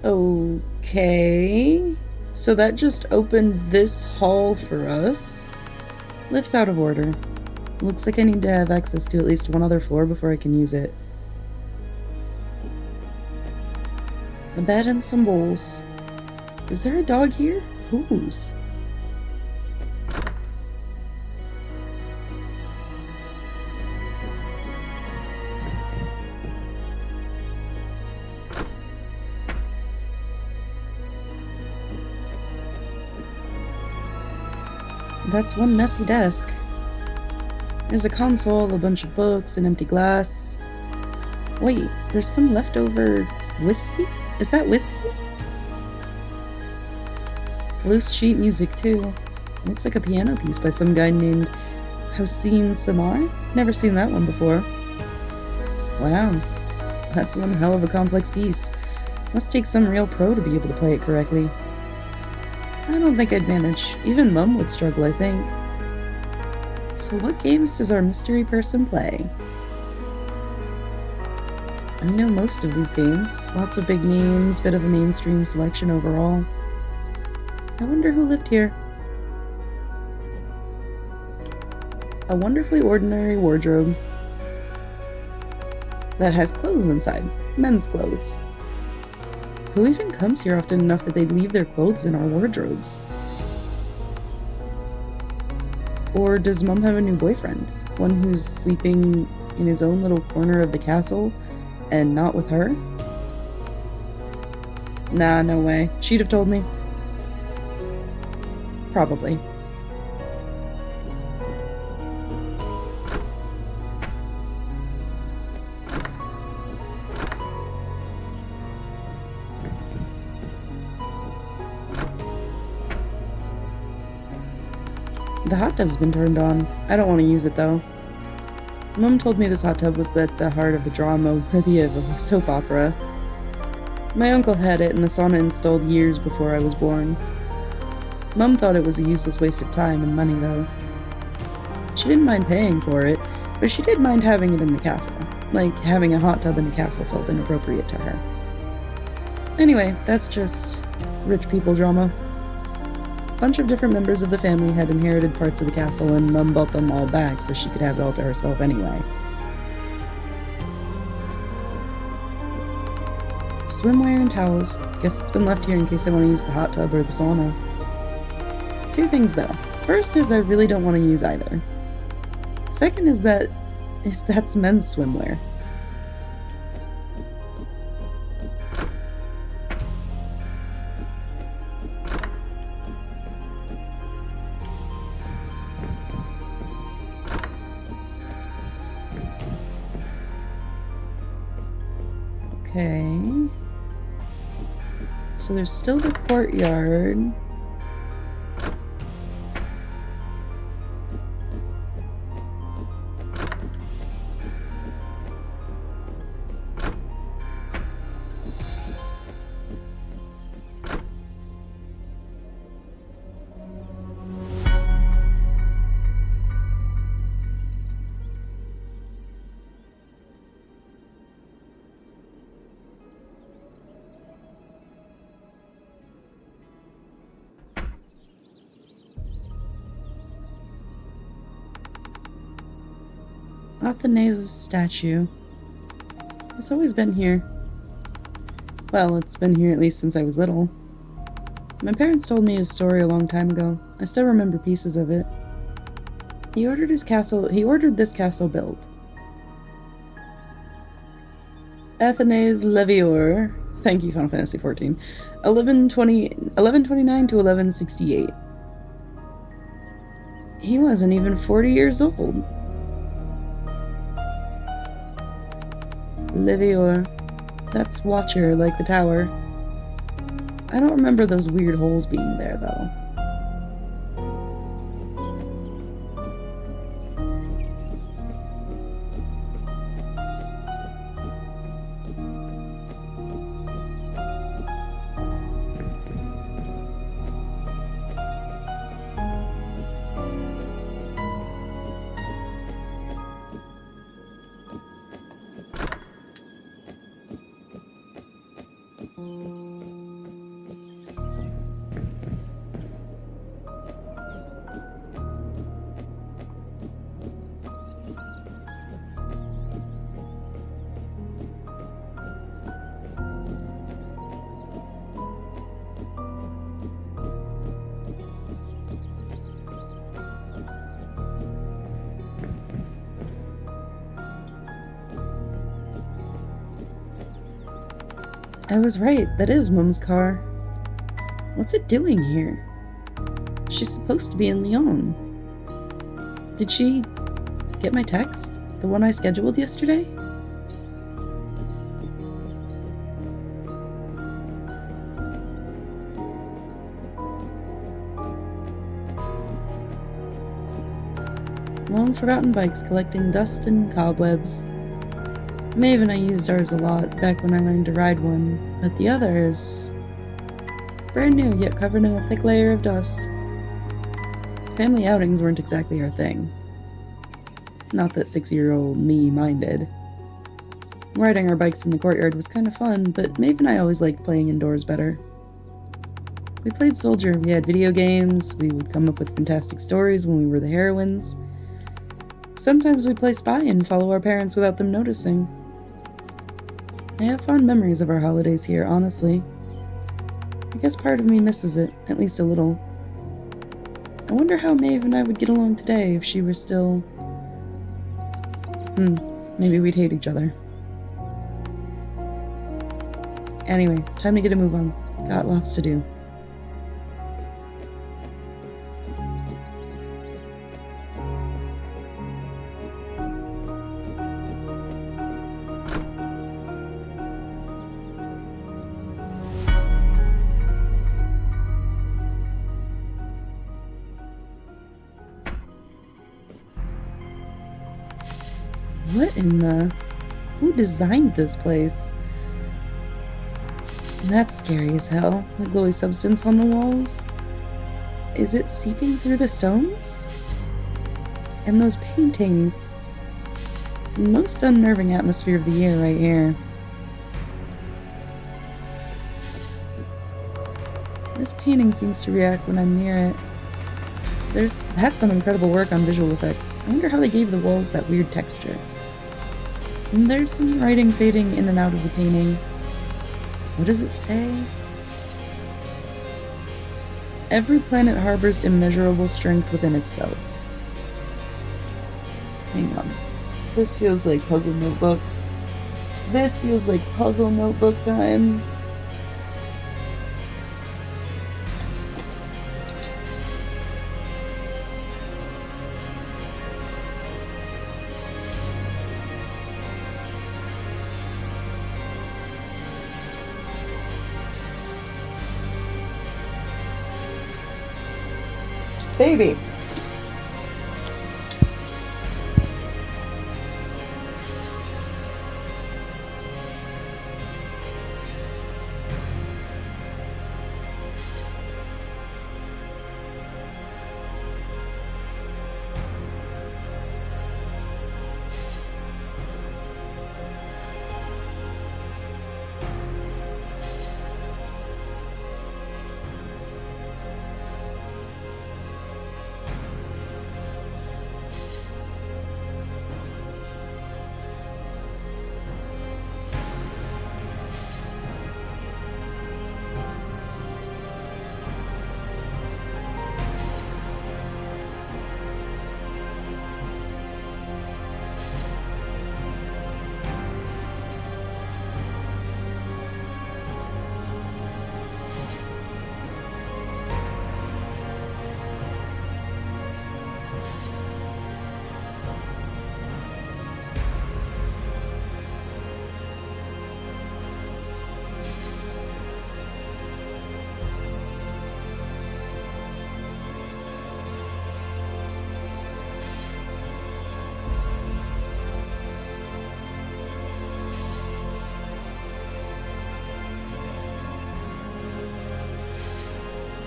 Okay. So that just opened this hall for us. Lift's out of order. Looks like I need to have access to at least one other floor before I can use it. A bed and some bowls. Is there a dog here? Whose? That's one messy desk. There's a console, a bunch of books, an empty glass. Wait, there's some leftover whiskey? Is that whiskey? Loose sheet music, too. Looks like a piano piece by some guy named Hossein Samar? Never seen that one before. Wow, that's one hell of a complex piece. Must take some real pro to be able to play it correctly. I don't think I'd manage. Even Mum would struggle, I think. So what games does our mystery person play? I know most of these games. Lots of big names, bit of a mainstream selection overall. I wonder who lived here. A wonderfully ordinary wardrobe that has clothes inside. Men's clothes. Who even comes here often enough that they leave their clothes in our wardrobes? Or does Mum have a new boyfriend? One who's sleeping in his own little corner of the castle and not with her? Nah, no way. She'd have told me. Probably. The hot tub's been turned on. I don't want to use it though. Mum told me this hot tub was at the heart of the drama worthy of a soap opera. My uncle had it and the sauna installed years before I was born. Mum thought it was a useless waste of time and money though. She didn't mind paying for it, but she did mind having it in the castle. Like, having a hot tub in the castle felt inappropriate to her. Anyway, that's just rich people drama. A bunch of different members of the family had inherited parts of the castle, and Mum bought them all back so she could have it all to herself anyway. Swimwear and towels. Guess it's been left here in case I want to use the hot tub or the sauna. Two things though. First is I really don't want to use either. Second is that's men's swimwear. Okay. So there's still the courtyard. Athenaeus' statue. It's always been here. Well, it's been here at least since I was little. My parents told me his story a long time ago. I still remember pieces of it. He ordered this castle built. Athenaeus Levior. Thank you, Final Fantasy XIV. 1129 to 1168. He wasn't even 40 years old. Levior. That's Watcher, like the tower. I don't remember those weird holes being there, though. I was right, that is Mom's car. What's it doing here? She's supposed to be in Lyon. Did she get my text? The one I scheduled yesterday? Long forgotten bikes collecting dust and cobwebs. Maeve and I used ours a lot back when I learned to ride one, but the others... brand new, yet covered in a thick layer of dust. Family outings weren't exactly our thing. Not that 6-year-old me minded. Riding our bikes in the courtyard was kind of fun, but Maeve and I always liked playing indoors better. We played soldier, we had video games, we would come up with fantastic stories when we were the heroines. Sometimes we'd play spy and follow our parents without them noticing. I have fond memories of our holidays here, honestly. I guess part of me misses it, at least a little. I wonder how Maeve and I would get along today if she were still... maybe we'd hate each other. Anyway, time to get a move on. Got lots to do. What in the... Who designed this place? That's scary as hell. The glowy substance on the walls. Is it seeping through the stones? And those paintings. Most unnerving atmosphere of the year right here. This painting seems to react when I'm near it. That's some incredible work on visual effects. I wonder how they gave the walls that weird texture. And there's some writing fading in and out of the painting. What does it say? Every planet harbors immeasurable strength within itself. Hang on. This feels like puzzle notebook. This feels like puzzle notebook time. Baby.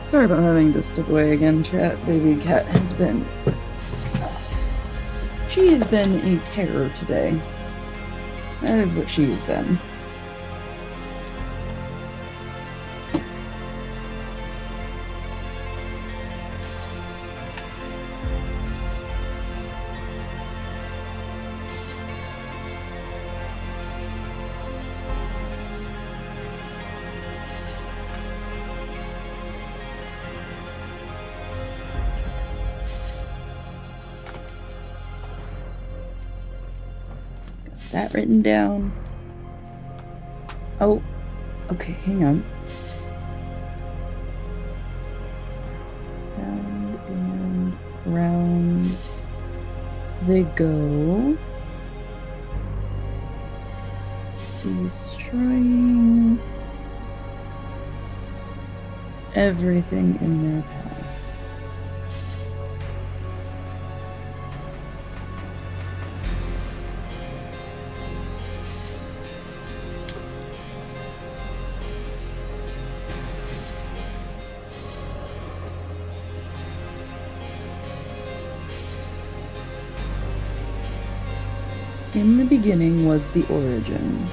Sorry about having to step away again, chat. Baby cat has been... She has been a terror today. That is what she has been. That written down. Oh, Okay, hang on. Round and round they go. Destroying everything in their path. In the beginning was the origin.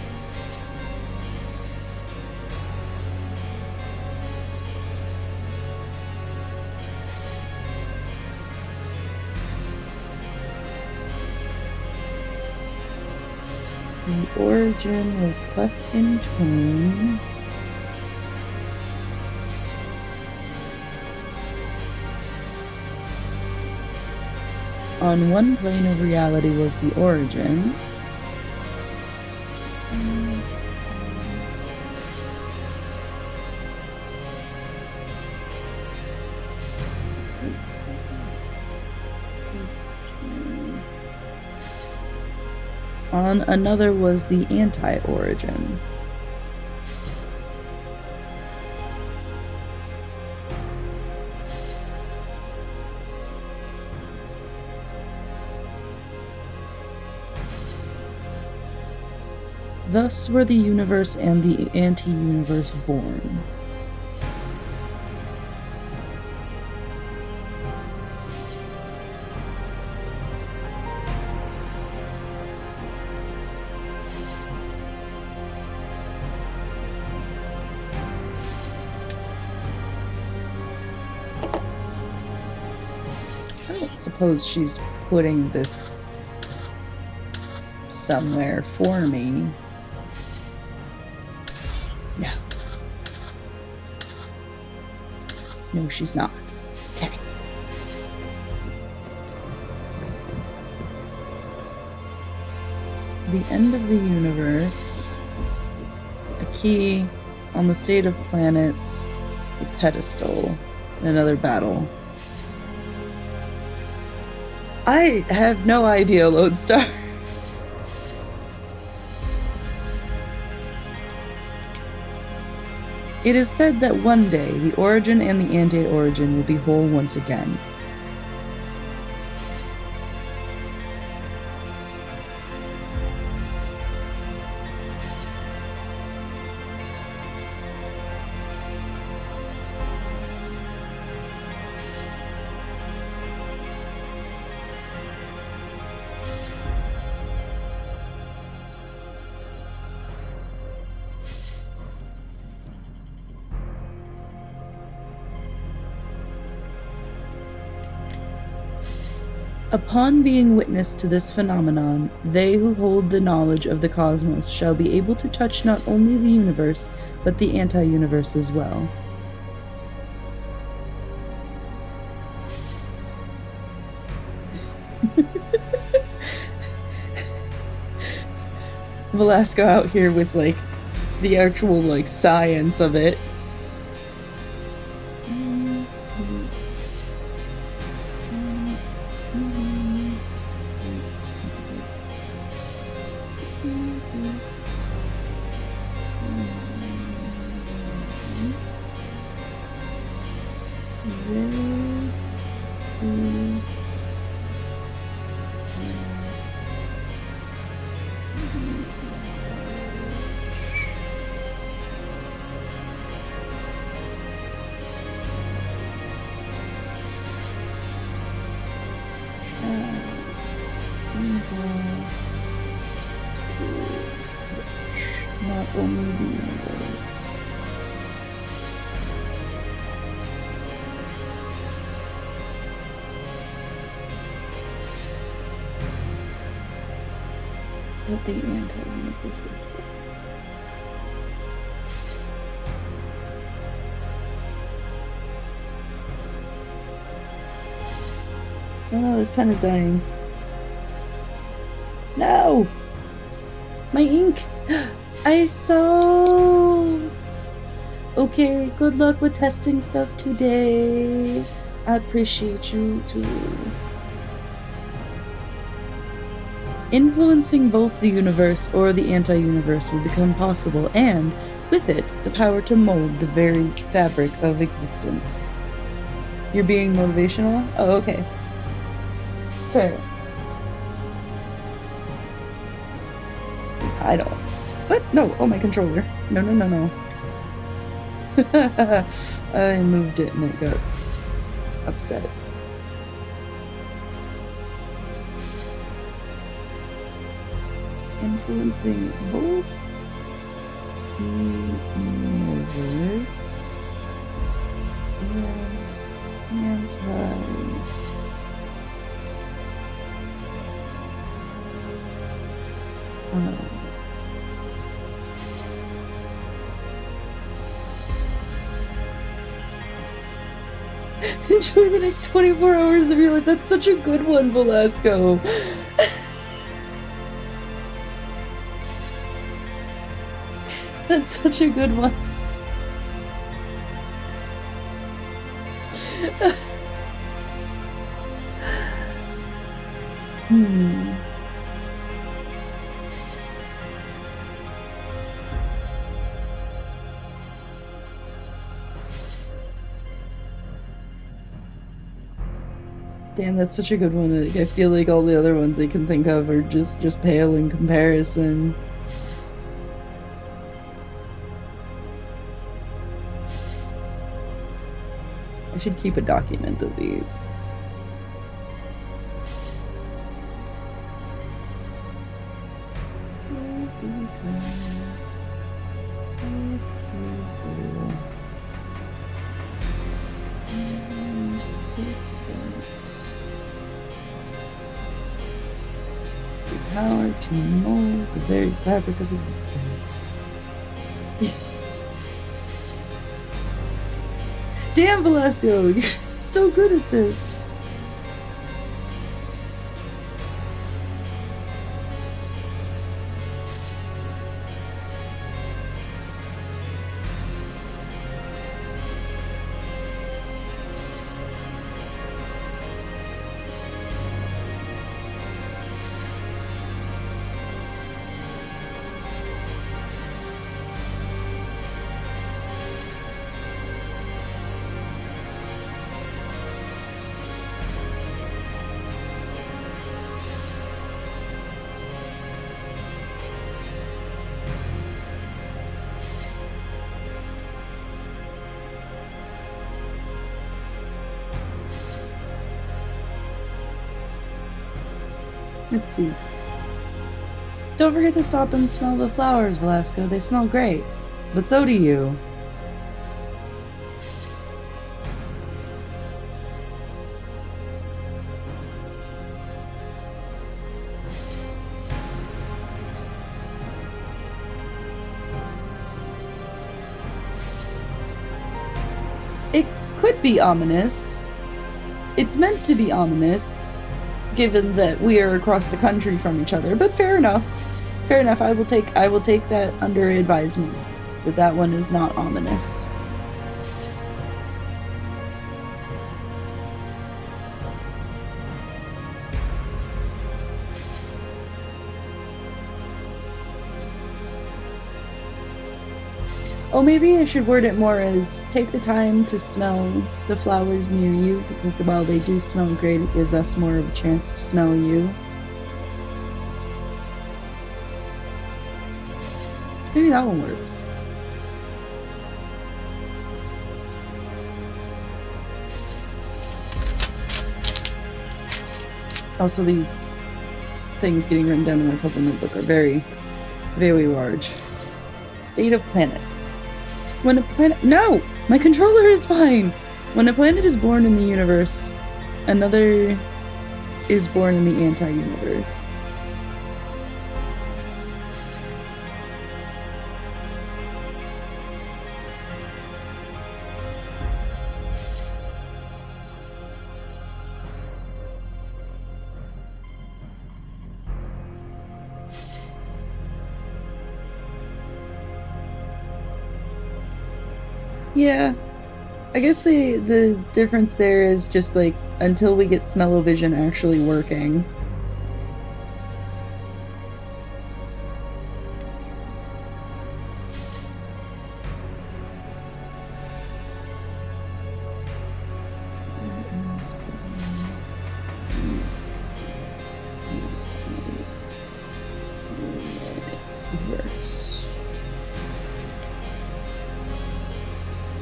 The origin was cleft in twain. On one plane of reality was the origin. On another was the anti-origin. Thus were the universe and the anti-universe born. I don't suppose she's putting this somewhere for me. No. No, she's not. Okay. The end of the universe. A key on the state of planets. A pedestal. Another battle. I have no idea, Lodestar. It is said that one day the origin and the anti-origin will be whole once again. Upon being witness to this phenomenon, they who hold the knowledge of the cosmos shall be able to touch not only the universe, but the anti-universe as well. Velasco out here with, like, the actual, like, science of it. Not only the universe. But the anti-universe as well. Oh no, this pen is dying. No! My ink! I saw... Okay, good luck with testing stuff today. I appreciate you too. Influencing both the universe or the anti-universe will become possible, and, with it, the power to mold the very fabric of existence. You're being motivational? Oh, okay. Fair. I don't. What? No. Oh, my controller. No, no, no, no. I moved it and it got upset. Influencing both the universe and anti. Enjoy the next 24 hours of your life. That's such a good one, Velasco. That's such a good one. Damn, that's such a good one. I feel like all the other ones I can think of are just pale in comparison. I should keep a document of these. Power to mold the very fabric of existence. Damn, Velasco, you're so good at this. Let's see. Don't forget to stop and smell the flowers, Velasco. They smell great. But so do you. It could be ominous. It's meant to be ominous, given that we are across the country from each other, but fair enough. Fair enough, I will take that under advisement, that one is not ominous. Oh, maybe I should word it more as, take the time to smell the flowers near you, because while they do smell great, it gives us more of a chance to smell you. Maybe that one works. Also, these things getting written down in my puzzle notebook are very, very large. State of planets. When a planet— No! My controller is fine! When a planet is born in the universe, another is born in the anti-universe. Yeah. I guess the difference there is just like until we get smell-o-vision actually working.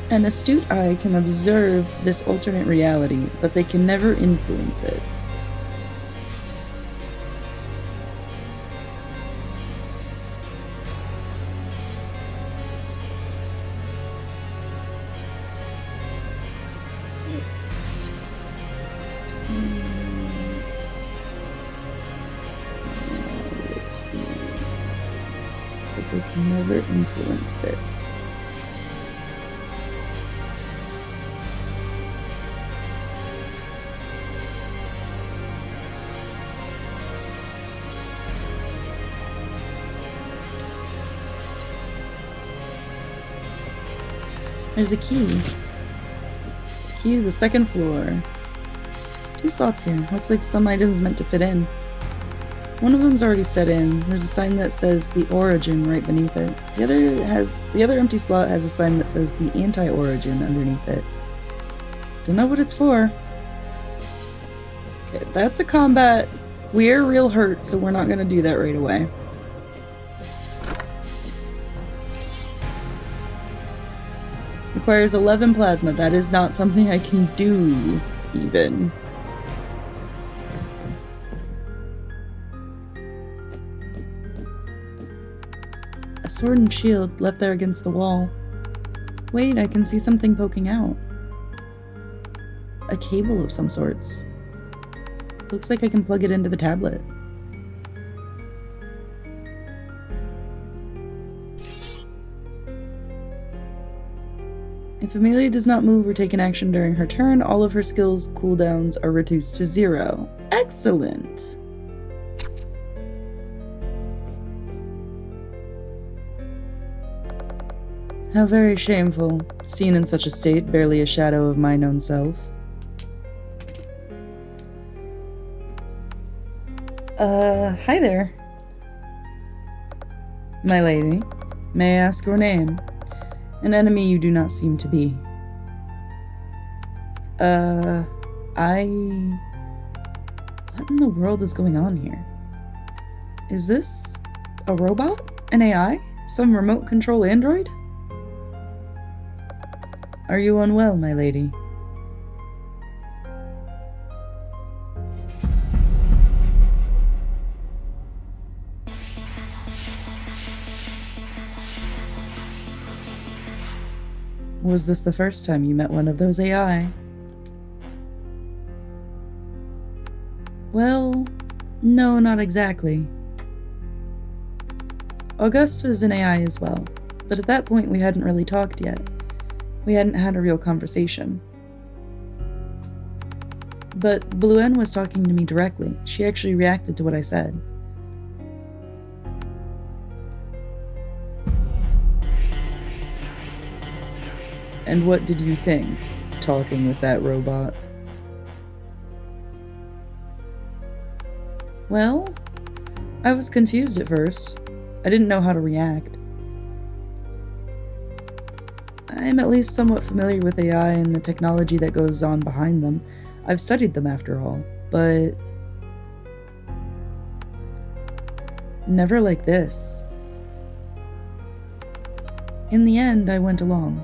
An astute eye can observe this alternate reality, but they can never influence it. But they can never influence it. There's a key. Key to the second floor. 2 slots here. Looks like some items meant to fit in. One of them's already set in. There's a sign that says the origin right beneath it. The other empty slot has a sign that says the anti-origin underneath it. Don't know what it's for. Okay, that's a combat. We're real hurt, so we're not gonna do that right away. Requires 11 plasma. That is not something I can do, even. A sword and shield left there against the wall. Wait, I can see something poking out. A cable of some sorts. Looks like I can plug it into the tablet. If Amelia does not move or take an action during her turn, all of her skills cooldowns are reduced to 0. Excellent! How very shameful. Seen in such a state, barely a shadow of mine own self. Hi there. My lady, may I ask your name? An enemy you do not seem to be. What in the world is going on here? Is this a robot? An AI? Some remote control android? Are you unwell, my lady? Was this the first time you met one of those AI? Well, no, not exactly. Augusta is an AI as well, but at that point we hadn't really talked yet. We hadn't had a real conversation. But Bluen was talking to me directly. She actually reacted to what I said. And what did you think, talking with that robot? Well, I was confused at first. I didn't know how to react. I'm at least somewhat familiar with AI and the technology that goes on behind them. I've studied them after all, but never like this. In the end, I went along.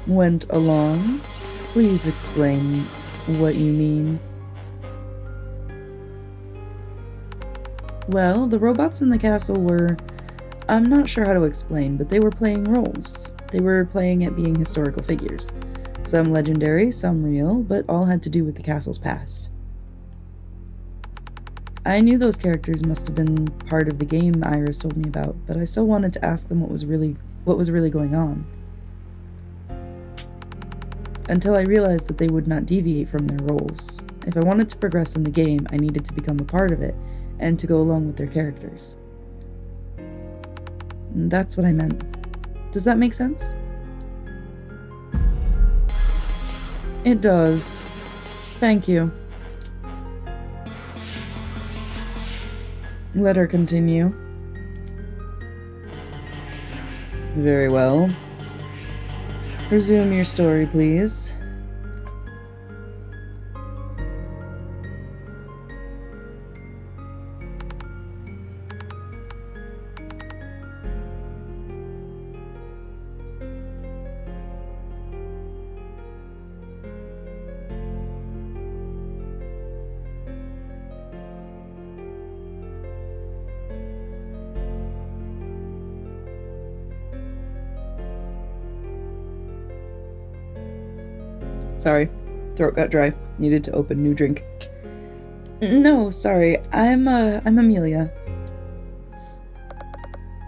Went along? Please explain what you mean. Well, the robots in the castle were... I'm not sure how to explain, but they were playing roles. They were playing at being historical figures. Some legendary, some real, but all had to do with the castle's past. I knew those characters must have been part of the game Iris told me about, but I still wanted to ask them what was really going on. Until I realized that they would not deviate from their roles. If I wanted to progress in the game, I needed to become a part of it, and to go along with their characters. That's what I meant. Does that make sense? It does. Thank you. Let her continue. Very well. Resume your story, please. Sorry, throat got dry. Needed to open new drink. No, sorry. I'm Amelia.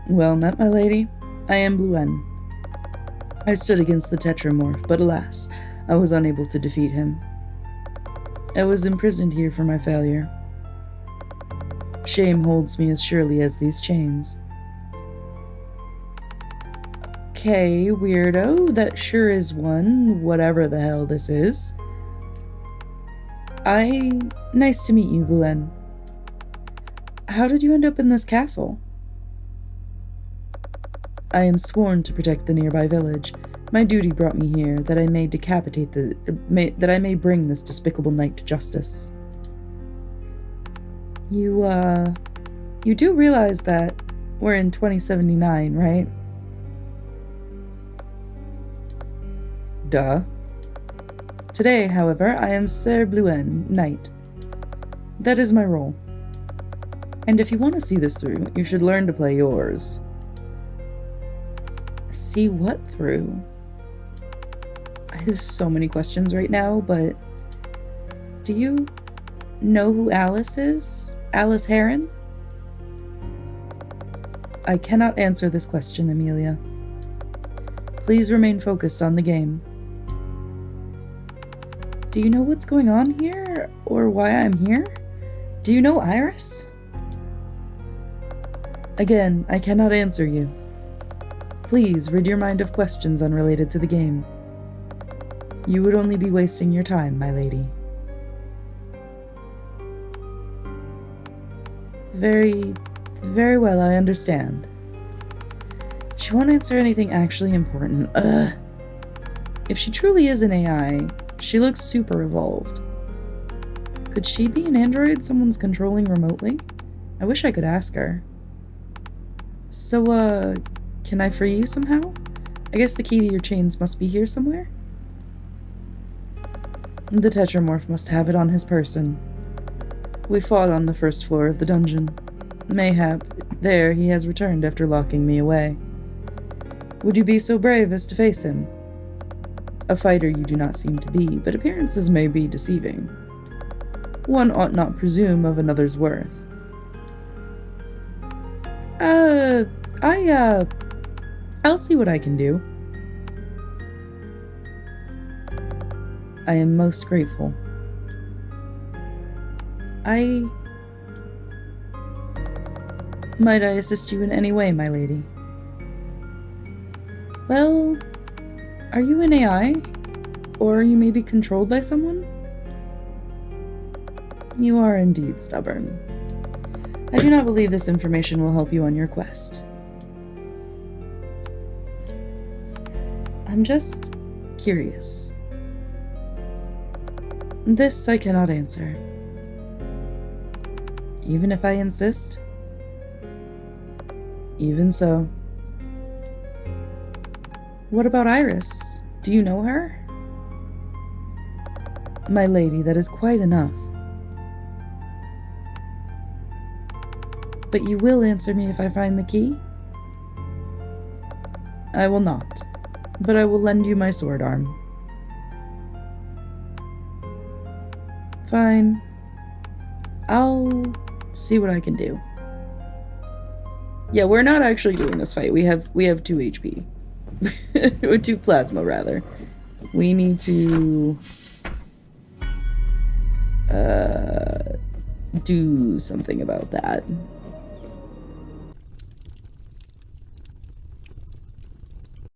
Well met, my lady. I am Bluen. I stood against the Tetramorph, but alas, I was unable to defeat him. I was imprisoned here for my failure. Shame holds me as surely as these chains. Okay, weirdo, that sure is one, whatever the hell this is. Nice to meet you, Bluen. How did you end up in this castle? I am sworn to protect the nearby village. My duty brought me here, that I may that I may bring this despicable knight to justice. You do realize that we're in 2079, right? Duh. Today, however, I am Sir Bluen, Knight. That is my role. And if you want to see this through, you should learn to play yours. See what through? I have so many questions right now, but do you know who Alice is? Alice Heron? I cannot answer this question, Amelia. Please remain focused on the game. Do you know what's going on here, or why I'm here? Do you know Iris? Again, I cannot answer you. Please rid your mind of questions unrelated to the game. You would only be wasting your time, my lady. Very well, I understand. She won't answer anything actually important. If she truly is an AI, she looks super evolved. Could she be an android someone's controlling remotely? I wish I could ask her. So, can I free you somehow? I guess the key to your chains must be here somewhere? The Tetramorph must have it on his person. We fought on the first floor of the dungeon. Mayhap, there he has returned after locking me away. Would you be so brave as to face him? A fighter you do not seem to be, but appearances may be deceiving. One ought not presume of another's worth. I'll see what I can do. I am most grateful. Might I assist you in any way, my lady? Well, are you an AI? Or are you maybe controlled by someone? You are indeed stubborn. I do not believe this information will help you on your quest. I'm just curious. This I cannot answer. Even if I insist? Even so. What about Iris? Do you know her? My lady, that is quite enough. But you will answer me if I find the key? I will not, but I will lend you my sword arm. Fine. I'll see what I can do. Yeah, we're not actually doing this fight. We have 2 HP. Or 2 plasma, rather. We need to do something about that.